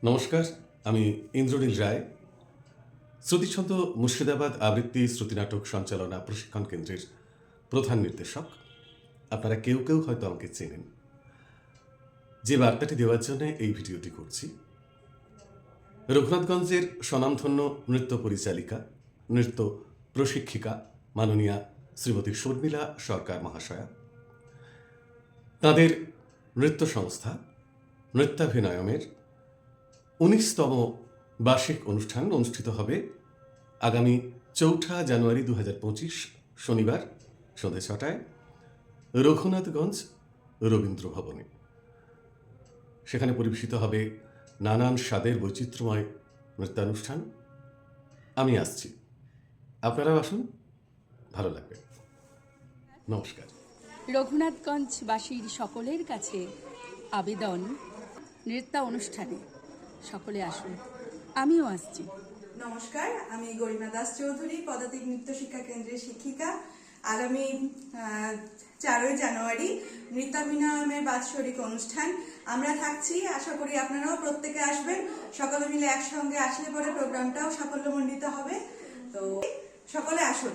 নমস্কার, আমি ইন্দ্রনীল রায়, শ্রুতিছন্দ মুর্শিদাবাদ আবৃত্তি শ্রুতিনাটক সঞ্চালনা প্রশিক্ষণ কেন্দ্রের প্রধান নির্দেশক। আপনারা কেউ কেউ হয়তো আমাকে চেনেন। যে বার্তাটি দেওয়ার জন্য এই ভিডিওটি করছি, রঘুনাথগঞ্জের স্বনামধন্য নৃত্য পরিচালিকা, নৃত্য প্রশিক্ষিকা মাননীয়া শ্রীমতী শর্মিলা সরকার মহাশয়া, তাঁদের নৃত্য সংস্থা নৃত্যাভিনয়মের 19তম বার্ষিক অনুষ্ঠান অনুষ্ঠিত হবে আগামী 4 জানুয়ারি 2025 শনিবার সন্ধ্যে 6টায় রঘুনাথগঞ্জ রবীন্দ্র ভবনে। সেখানে পরিবেশিত হবে নানান স্বাদের বৈচিত্র্যময় নৃত্যানুষ্ঠান। আমি আসছি, আপনারাও আসুন, ভালো লাগবে। নমস্কার। রঘুনাথগঞ্জবাসীর সকলের কাছে আবেদন, নৃত্য অনুষ্ঠানে সকলে আসুন, আমিও আসছি। নমস্কার, আমি গরিমা দাস চৌধুরী, পদাতিক নৃত্য শিক্ষা কেন্দ্রের শিক্ষিকা। আগামী 4 জানুয়ারি নৃত্যাভিনয়ের বাৎসরিক অনুষ্ঠান আমরা থাকছি। আশা করি আপনারাও প্রত্যেকে আসবেন। সকলে মিলে একসঙ্গে আসলে পরে প্রোগ্রামটাও সাফল্যমণ্ডিত হবে। তো সকলে আসুন।